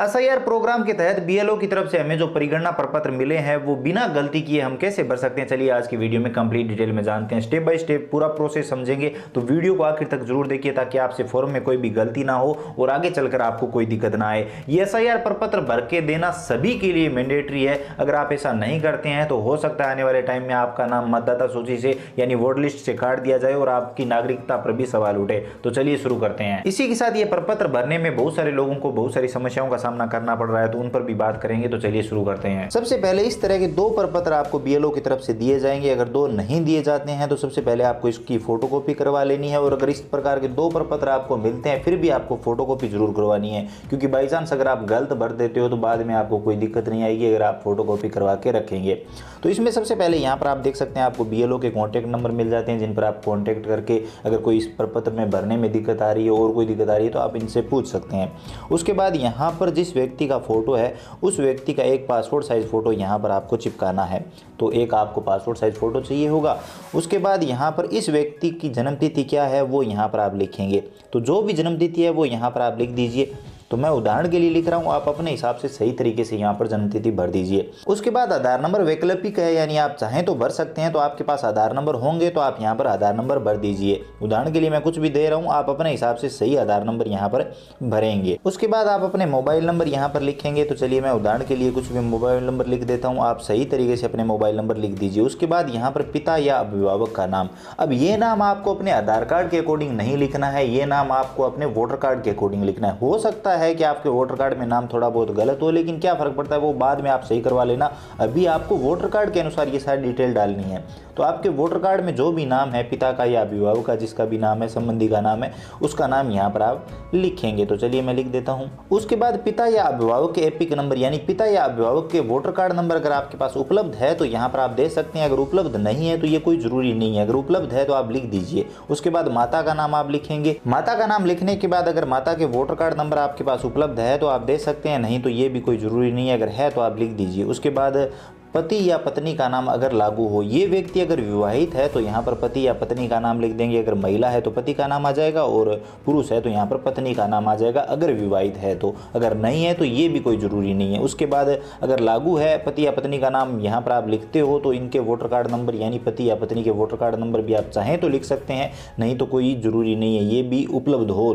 SIR programme के तहत BLO की तरफ से हमें जो परिगणना प्रपत्र मिले हैं वो बिना गलती किए हम कैसे भर सकते हैं, चलिए आज की वीडियो में कंप्लीट डिटेल में जानते हैं। स्टेप बाय स्टेप पूरा प्रोसेस समझेंगे तो वीडियो को आखिर तक जरूर देखिए ताकि आपसे फॉर्म में कोई भी गलती ना हो और आगे चलकर आपको कोई दिक्कत ना आए। ये एसआईआर प्रपत्र भर के देना सभी के लिए मैंडेटरी है। अगर आप ऐसा नहीं करते हैं तो हो सकता है आने वाले टाइम में आपका नाम मतदाता सूची से यानी वोट लिस्ट से काट दिया जाए और आपकी नागरिकता पर भी सवाल उठे। तो चलिए शुरू करते हैं। इसी के साथ ये प्रपत्र भरने में बहुत सारे लोगों को बहुत सारी समस्याओं का सामना करना पड़ रहा है, तो उन पर भी बात करेंगे। तो चलिए शुरू करते हैं। सबसे पहले इस तरह के दो प्रपत्र आपको बीएलओ की तरफ से दिए जाएंगे। अगर दो नहीं दिए जाते हैं तो सबसे पहले आपको इसकी फोटोकॉपी करवा लेनी है, और अगर इस प्रकार के दो प्रपत्र आपको मिलते हैं फिर भी आपको फोटोकॉपी जरूर करवानी है, क्योंकि बाई चांस अगर आप गलत भर देते हो तो बाद में आपको कोई दिक्कत नहीं आएगी अगर आप फोटोकॉपी करवा के रखेंगे। तो इसमें सबसे पहले यहाँ पर आप देख सकते हैं आपको बीएलओ के कॉन्टैक्ट नंबर मिल जाते हैं, जिन पर आप कॉन्टैक्ट करके अगर कोई इस प्रपत्र में भरने में दिक्कत आ रही है और कोई दिक्कत आ रही है तो आप इनसे पूछ सकते हैं। उसके बाद यहाँ पर जिस व्यक्ति का फोटो है उस व्यक्ति का एक पासपोर्ट साइज फोटो यहाँ पर आपको चिपकाना है। तो एक आपको पासपोर्ट साइज फोटो चाहिए होगा। उसके बाद यहाँ पर इस व्यक्ति की जन्मतिथि क्या है वो यहाँ पर आप लिखेंगे। तो जो भी जन्मतिथि है वो यहाँ पर आप लिख दीजिए। तो मैं उदाहरण के लिए लिख रहा हूँ, आप अपने हिसाब से सही तरीके से यहाँ पर जन्मतिथि भर दीजिए। उसके बाद आधार नंबर वैकल्पिक है, यानी आप चाहें तो भर सकते हैं। तो आपके पास आधार नंबर होंगे तो आप यहाँ पर आधार नंबर भर दीजिए। उदाहरण के लिए मैं कुछ भी दे रहा हूँ, आप अपने हिसाब से सही आधार नंबर यहाँ पर भरेंगे। उसके बाद आप अपने मोबाइल नंबर यहाँ पर लिखेंगे। तो चलिए मैं उदाहरण के लिए कुछ भी मोबाइल नंबर लिख देता हूँ, आप सही तरीके से अपने मोबाइल नंबर लिख दीजिए। उसके बाद यहाँ पर पिता या अभिभावक का नाम, अब ये नाम आपको अपने आधार कार्ड के अकॉर्डिंग नहीं लिखना है, ये नाम आपको अपने वोटर कार्ड के अकॉर्डिंग लिखना है। हो सकता है कि आपके वोटर कार्ड में नाम थोड़ा बहुत गलत हो, लेकिन क्या फर्क पड़ता है, वो बाद में आप सही करवा लेना। अभी आपको वोटर कार्ड के अनुसार ये सारी डिटेल डालनी है। तो आपके वोटर कार्ड में जो भी नाम है, पिता का या अभिभावक का, जिसका भी नाम है, संबंधी का नाम है, उसका नाम यहाँ पर आप लिखेंगे। तो चलिए मैं लिख देता हूँ। उसके बाद पिता या अभिभावक के एपिक नंबर, यानी पिता या अभिभावक के वोटर कार्ड नंबर अगर आपके पास उपलब्ध है तो यहाँ पर आप दे सकते हैं। अगर उपलब्ध नहीं है तो ये कोई जरूरी नहीं है, अगर उपलब्ध है तो आप लिख दीजिए। उसके बाद माता का नाम आप लिखेंगे। माता का नाम लिखने के बाद अगर माता के वोटर कार्ड नंबर आपके पास उपलब्ध है तो आप दे सकते हैं, नहीं तो ये भी कोई जरूरी नहीं है, अगर है तो आप लिख दीजिए। उसके बाद पति या पत्नी का नाम अगर लागू हो, ये व्यक्ति अगर विवाहित है तो यहाँ पर पति या पत्नी का नाम लिख देंगे। अगर महिला है तो पति का नाम आ जाएगा, और पुरुष है तो यहाँ पर पत्नी का नाम आ जाएगा अगर विवाहित है तो। अगर नहीं है तो ये भी कोई ज़रूरी नहीं है। उसके बाद अगर लागू है, पति या पत्नी का नाम यहाँ पर आप लिखते हो तो इनके वोटर कार्ड नंबर, यानी पति या पत्नी के वोटर कार्ड नंबर भी आप चाहें तो लिख सकते हैं, नहीं तो कोई ज़रूरी नहीं है, ये भी उपलब्ध हो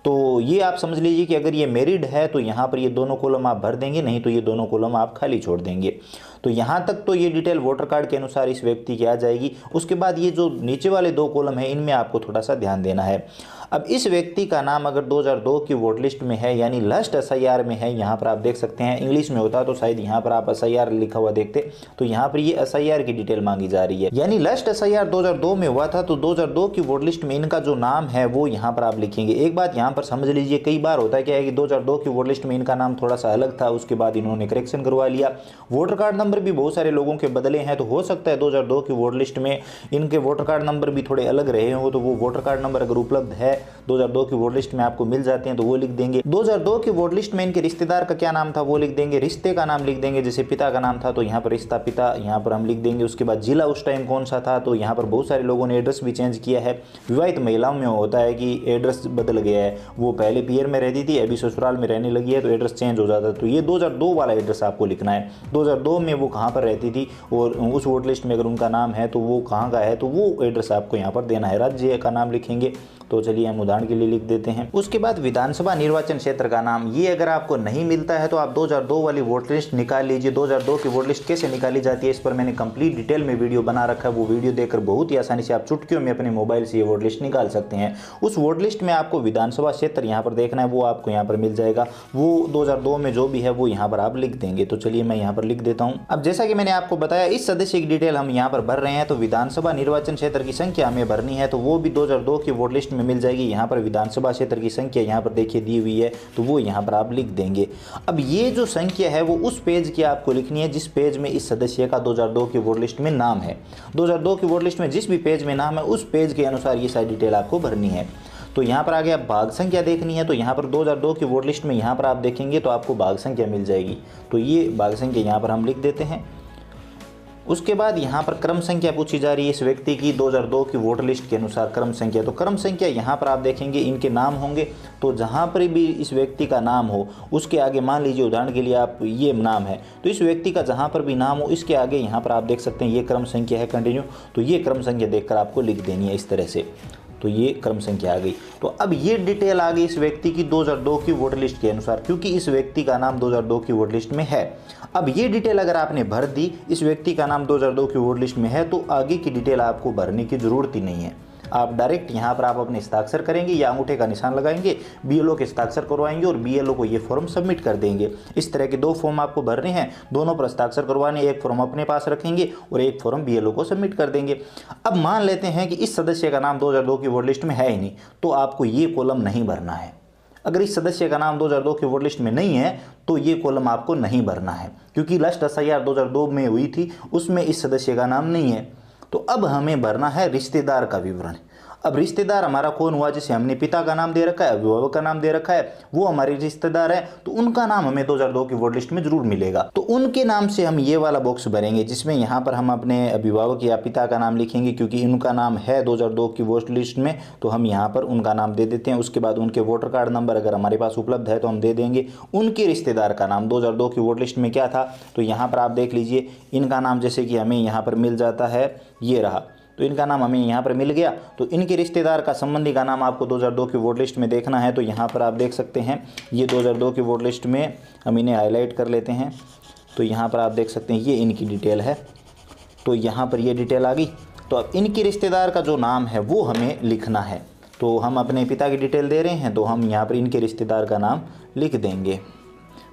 तो ये आप समझ लीजिए कि अगर ये मैरिड है तो यहाँ पर ये दोनों कॉलम आप भर देंगे, नहीं तो ये दोनों कॉलम आप खाली छोड़ देंगे। तो यहाँ तक तो ये डिटेल वोटर कार्ड के अनुसार इस व्यक्ति की आ जाएगी। उसके बाद ये जो नीचे वाले दो कॉलम है इनमें आपको थोड़ा सा ध्यान देना है। अब इस व्यक्ति का नाम अगर 2002 की वोट लिस्ट में है, यानी लास्ट एसआईआर में है, यहाँ पर आप देख सकते हैं, इंग्लिश में होता तो शायद यहाँ पर आप एसआईआर लिखा हुआ देखते, तो यहाँ पर ये एसआईआर की डिटेल मांगी जा रही है। यानी लास्ट एसआईआर 2002 में हुआ था तो 2002 की वोट लिस्ट में इनका जो नाम है वो यहाँ पर आप लिखेंगे। एक बात यहाँ पर समझ लीजिए, कई बार होता है क्या है कि 2002 की वोट लिस्ट में इनका नाम थोड़ा सा अलग था, उसके बाद इन्होंने करेक्शन करवा लिया। वोटर कार्ड नंबर भी बहुत सारे लोगों के बदले हैं, तो हो सकता है 2002 की वोट लिस्ट में इनके वोटर कार्ड नंबर भी थोड़े अलग रहे हो, तो वो वोटर कार्ड नंबर अगर उपलब्ध है 2002 की वोट लिस्ट में आपको मिल जाते हैं तो वो लिख देंगे। 2002 की वोट लिस्ट में इनके रिश्तेदार का क्या नाम था वो लिख देंगे। रिश्ते का नाम लिख देंगे, जैसे पिता का नाम था तो यहाँ पर रिश्ता पिता यहाँ पर हम लिख देंगे। उसके बाद जिला उस टाइम कौन सा था, तो यहाँ पर बहुत सारे लोगों ने एड्रेस भी चेंज किया है। विवाहित महिलाओं में होता है कि एड्रेस बदल गया है, वो पहले पीयर में रहती थी अभी ससुराल में रहने लगी है तो एड्रेस चेंज हो जाता है। तो ये 2002 वाला एड्रेस आपको लिखना है। 2002 में वो कहाँ पर रहती थी और उस वोट लिस्ट में अगर उनका नाम है तो वो कहाँ का है, तो वो एड्रेस आपको यहाँ पर देना है। राज्य का नाम लिखेंगे। तो चलिए हम उदाहरण के लिए लिख देते हैं। उसके बाद विधानसभा निर्वाचन क्षेत्र का नाम, ये अगर आपको नहीं मिलता है तो आप 2002 वाली वोट लिस्ट निकाल लीजिए। 2002 की वोट लिस्ट कैसे निकाली जाती है इस पर मैंने कंप्लीट डिटेल में वीडियो बना रखा है, वो वीडियो देखकर बहुत ही आसानी से आप चुटकियों में अपने मोबाइल से ये वोट लिस्ट निकाल सकते हैं। उस वोट लिस्ट में आपको विधानसभा क्षेत्र यहाँ पर देखना है, वो आपको यहाँ पर मिल जाएगा। वो 2002 में जो भी है वो यहाँ पर आप लिख देंगे। तो चलिए मैं यहाँ पर लिख देता हूँ। अब जैसा कि मैंने आपको बताया इस सदस्य की डिटेल हम यहाँ पर भर रहे हैं, तो विधानसभा निर्वाचन क्षेत्र की संख्या हमें भरनी है, तो वो भी 2002 की वोट लिस्ट में मिल जाएगी। यहाँ पर विधानसभा क्षेत्र की संख्या यहाँ पर देखिए दी हुई है, तो वो यहाँ पर आप लिख देंगे। अब ये जो संख्या है वो उस पेज की आपको लिखनी है जिस पेज में इस सदस्य का 2002 की वोट लिस्ट में नाम है। 2002 की वोट लिस्ट में जिस भी पेज में नाम है उस पेज के अनुसार ये सारी डिटेल आपको भरनी है। तो यहाँ पर आगे आप भाग संख्या देखनी है, तो यहाँ पर 2002 की वोट लिस्ट में यहाँ पर आप देखेंगे तो आपको भाग संख्या मिल जाएगी। तो ये भाग संख्या यहाँ पर हम लिख देते हैं। उसके बाद यहाँ पर क्रम संख्या पूछी जा रही है इस व्यक्ति की 2002 की वोटर लिस्ट के अनुसार क्रम संख्या। तो क्रम संख्या यहाँ पर आप देखेंगे इनके नाम होंगे, तो जहाँ पर भी इस व्यक्ति का नाम हो उसके आगे मान लीजिए उदाहरण के लिए आप ये नाम है, तो इस व्यक्ति का जहाँ पर भी नाम हो इसके आगे यहाँ पर आप देख सकते हैं ये क्रम संख्या है कंटिन्यू। तो ये क्रम संख्या देखकर आपको लिख देनी है इस तरह से। तो ये क्रम संख्या आ गई। तो अब ये डिटेल आ गई इस व्यक्ति की 2002 की वोटर लिस्ट के अनुसार, क्योंकि इस व्यक्ति का नाम 2002 की वोटर लिस्ट में है। अब ये डिटेल अगर आपने भर दी, इस व्यक्ति का नाम 2002 की वोटर लिस्ट में है, तो आगे की डिटेल आपको भरने की जरूरत ही नहीं है। आप डायरेक्ट यहाँ पर आप अपने हस्ताक्षर करेंगे या अंगूठे का निशान लगाएंगे, बीएलओ के हस्ताक्षर करवाएंगे और बीएलओ को ये फॉर्म सबमिट कर देंगे। इस तरह के 2 फॉर्म आपको भरने हैं, दोनों पर हस्ताक्षर करवाने, एक फॉर्म अपने पास रखेंगे और एक फॉर्म बीएलओ को सबमिट कर देंगे। अब मान लेते हैं कि इस सदस्य का नाम 2002 की वोटर लिस्ट में है ही नहीं, तो आपको ये कॉलम नहीं भरना है। अगर इस सदस्य का नाम 2002 की वोटर लिस्ट में नहीं है तो ये कॉलम आपको नहीं भरना है, क्योंकि लास्ट एसआईआर 2002 में हुई थी उसमें इस सदस्य का नाम नहीं है। तो अब हमें भरना है रिश्तेदार का विवरण। अब रिश्तेदार हमारा कौन हुआ, जैसे हमने पिता का नाम दे रखा है, अभिभावक का नाम दे रखा है, वो हमारे रिश्तेदार है, तो उनका नाम हमें 2002 की वोटर लिस्ट में जरूर मिलेगा। तो उनके नाम से हम ये वाला बॉक्स भरेंगे, जिसमें यहाँ पर हम अपने अभिभावक या पिता का नाम लिखेंगे, क्योंकि उनका नाम है 2002 की वोटर लिस्ट में, तो हम यहाँ पर उनका नाम दे देते हैं। उसके बाद उनके वोटर कार्ड नंबर अगर हमारे पास उपलब्ध है तो हम दे देंगे। उनके रिश्तेदार का नाम 2002 की वोटर लिस्ट में क्या था, तो यहाँ पर आप देख लीजिए इनका नाम जैसे कि हमें यहाँ पर मिल जाता है, ये रहा, तो इनका नाम हमें यहाँ पर मिल गया। तो इनके रिश्तेदार का संबंधी का नाम आपको 2002 की वोटर लिस्ट में देखना है, तो यहाँ पर आप देख सकते हैं ये 2002 की वोटर लिस्ट में हम इन्हें हाईलाइट कर लेते हैं। तो यहाँ पर आप देख सकते हैं ये इनकी डिटेल है, तो यहाँ पर ये डिटेल आ गई। तो अब इनके रिश्तेदार का जो नाम है वो हमें लिखना है। तो हम अपने पिता की डिटेल दे रहे हैं, तो हम यहाँ पर इनके रिश्तेदार का नाम लिख देंगे।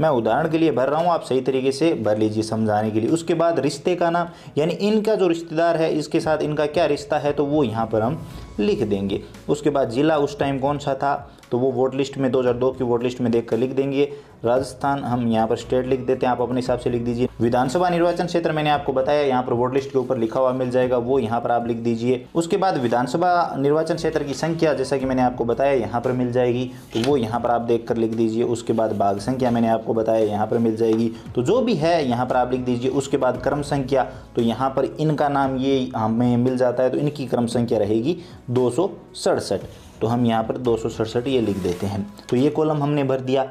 मैं उदाहरण के लिए भर रहा हूँ, आप सही तरीके से भर लीजिए समझाने के लिए। उसके बाद रिश्ते का नाम, यानी इनका जो रिश्तेदार है इसके साथ इनका क्या रिश्ता है, तो वो यहाँ पर हम लिख देंगे। उसके बाद जिला उस टाइम कौन सा था, तो वो वोट लिस्ट में 2002 की वोट लिस्ट में देखकर लिख देंगे। राजस्थान, हम यहाँ पर स्टेट लिख देते हैं, आप अपने हिसाब से लिख दीजिए। विधानसभा निर्वाचन क्षेत्र मैंने आपको बताया यहाँ पर वोट लिस्ट के ऊपर लिखा हुआ मिल जाएगा, वो यहाँ पर आप लिख दीजिए। उसके बाद विधानसभा निर्वाचन क्षेत्र की संख्या जैसा कि मैंने आपको बताया यहाँ पर मिल जाएगी, तो वो यहाँ पर आप देख कर लिख दीजिए। उसके बाद भाग संख्या मैंने आपको बताया यहाँ पर मिल जाएगी, तो जो भी है यहाँ पर आप लिख दीजिए। उसके बाद क्रम संख्या, तो यहाँ पर इनका नाम ये हमें मिल जाता है, तो इनकी क्रम संख्या रहेगी 267, तो हम यहाँ पर 267 ये लिख देते हैं। तो ये कॉलम हमने भर दिया।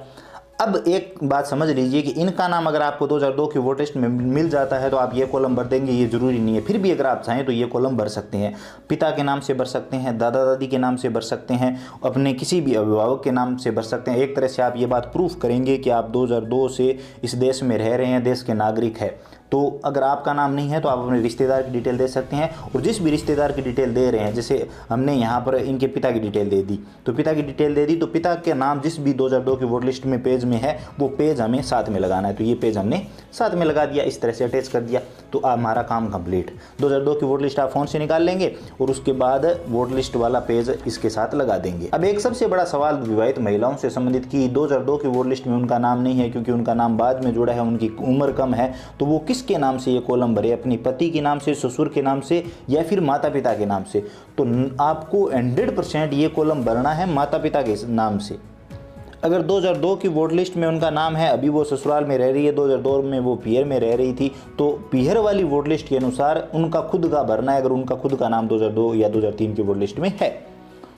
अब एक बात समझ लीजिए कि इनका नाम अगर आपको 2002 की वोटर लिस्ट में मिल जाता है तो आप ये कॉलम भर देंगे, ये जरूरी नहीं है। फिर भी अगर आप चाहें तो ये कॉलम भर सकते हैं। पिता के नाम से भर सकते हैं, दादा दादी के नाम से भर सकते हैं, अपने किसी भी अभिभावक के नाम से भर सकते हैं। एक तरह से आप ये बात प्रूफ करेंगे कि आप 2002 से इस देश में रह रहे हैं, देश के नागरिक है। तो अगर आपका नाम नहीं है तो आप अपने रिश्तेदार की डिटेल दे सकते हैं, और जिस भी रिश्तेदार की डिटेल दे रहे हैं, जैसे हमने यहाँ पर इनके पिता की डिटेल दे दी, तो पिता की डिटेल दे दी, तो पिता के नाम जिस भी 2002 की वोटर लिस्ट में पेज में है वो पेज हमें साथ में लगाना है। तो ये पेज हमने साथ में लगा दिया, इस तरह से अटैच कर दिया, तो हमारा काम कंप्लीट। 2002 की वोटर लिस्ट आप फ़ोन से निकाल लेंगे और उसके बाद वोटर लिस्ट वाला पेज इसके साथ लगा देंगे। अब एक सबसे बड़ा सवाल विवाहित महिलाओं से संबंधित कि 2002 की वोटर लिस्ट में उनका नाम नहीं है, क्योंकि उनका नाम बाद में जुड़ा है, उनकी उम्र कम है, तो वो किसके नाम से ये कॉलम भरे, अपनी पति के नाम से, ससुर के नाम से, या फिर माता पिता के नाम से। तो आपको 100% ये कॉलम भरना है माता पिता के नाम से। अगर 2002 की वोटर लिस्ट में उनका नाम है, अभी वो ससुराल में रह रही है, 2002 में वो पीहर में रह रही थी, तो पीहर वाली वोटर लिस्ट के अनुसार उनका खुद का भरना है, अगर उनका खुद का नाम 2002 या 2003 की वोटर लिस्ट में है।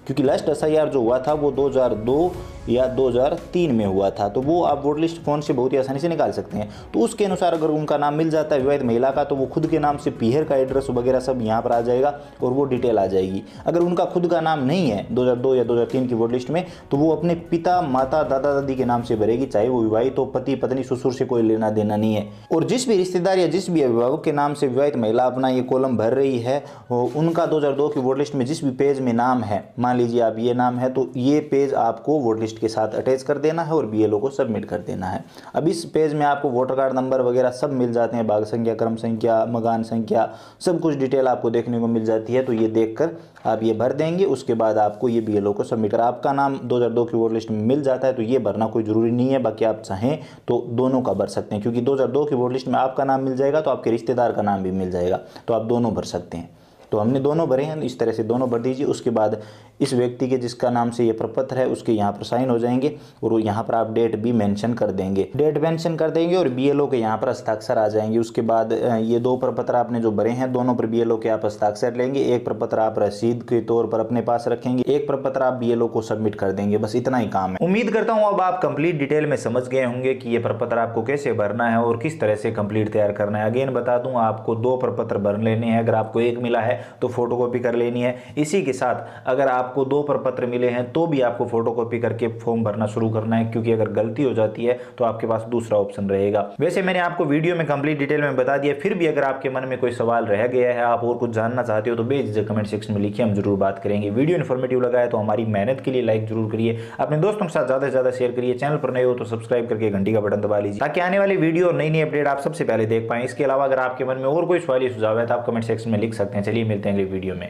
क्योंकि लास्ट एसआईआर जो हुआ था वो 2002 या 2003 में हुआ था, तो वो आप वोटर लिस्ट फ़ोन से बहुत ही आसानी से निकाल सकते हैं। तो उसके अनुसार अगर उनका नाम मिल जाता है विवाहित महिला का, तो वो खुद के नाम से पीहर का एड्रेस वगैरह सब यहाँ पर आ जाएगा और वो डिटेल आ जाएगी। अगर उनका खुद का नाम नहीं है 2002 या 2003 की वोटर लिस्ट में, तो वो अपने पिता, माता, दादा दादी के नाम से भरेगी, चाहे वो विवाहित हो, पति पत्नी, ससुर से कोई लेना देना नहीं है। और जिस भी रिश्तेदार या जिस भी अभिभावक के नाम से विवाहित महिला अपना ये कॉलम भर रही है, उनका 2002 की वोटर लिस्ट में जिस भी पेज में नाम है, मान लीजिए आप ये नाम है, तो ये पेज आपको वोटर लिस्ट के साथ अटैच कर देना है और बीएलओ को सबमिट कर देना है। अब इस पेज में आपको वोटर कार्ड नंबर वगैरह सब मिल जाते हैं, भाग संख्या, क्रम संख्या, मकान संख्या, सब कुछ डिटेल आपको देखने को मिल जाती है। तो ये देखकर आप ये भर देंगे, उसके बाद आपको ये बीएलओ को सबमिट कर, आपका नाम 2002 की वोटर लिस्ट में मिल जाता है तो ये भरना कोई ज़रूरी नहीं है। बाकी आप चाहें तो दोनों का भर सकते हैं, क्योंकि 2002 की वोटर लिस्ट में आपका नाम मिल जाएगा तो आपके रिश्तेदार का नाम भी मिल जाएगा, तो आप दोनों भर सकते हैं। तो हमने दोनों भरे हैं, इस तरह से दोनों भर दीजिए। उसके बाद इस व्यक्ति के जिसका नाम से ये प्रपत्र है उसके यहाँ पर साइन हो जाएंगे और यहाँ पर आप डेट भी मेंशन कर देंगे, डेट मेंशन कर देंगे और बीएलओ के यहाँ पर हस्ताक्षर आ जाएंगे। उसके बाद ये 2 प्रपत्र आपने जो भरे हैं दोनों पर बीएलओ के आप हस्ताक्षर लेंगे। एक प्रपत्र आप रसीद के तौर पर अपने पास रखेंगे, एक प्रपत्र आप बीएलओ को सबमिट कर देंगे। बस इतना ही काम है। उम्मीद करता हूं अब आप कंप्लीट डिटेल में समझ गए होंगे कि ये प्रपत्र आपको कैसे भरना है और किस तरह से कंप्लीट तैयार करना है। अगेन बता दूं, आपको 2 प्रपत्र भर लेने हैं। अगर आपको एक मिला है तो फोटोकॉपी कर लेनी है। इसी के साथ अगर आपको 2 प्रपत्र मिले हैं तो भी आपको फोटोकॉपी करके फॉर्म भरना शुरू करना है, क्योंकि अगर गलती हो जाती है तो आपके पास दूसरा ऑप्शन रहेगा। वैसे मैंने आपको वीडियो में कंप्लीट डिटेल में बता दिया, फिर भी अगर आपके मन में कोई सवाल रह गया है, आप और कुछ जानना चाहते हो तो बेझिझक कमेंट सेक्शन में लिखिए, हम जरूर बात करेंगे। वीडियो इन्फॉर्मेटिव लगा है तो हमारी मेहनत के लिए लाइक जरूर करिए, अपने दोस्तों के साथ ज्यादा से ज्यादा शेयर करिए। चैनल पर नए हो तो सब्सक्राइब करके घंटी का बटन दबा लीजिए ताकि आने वाली वीडियो और नई नई अपडेट आप सबसे पहले देख पाएं। इसके अलावा अगर आपके मन में और कोई सवाल या सुझाव है तो आप कमेंट सेक्शन में लिख सकते हैं। चलिए मिलते हैं अगली वीडियो में।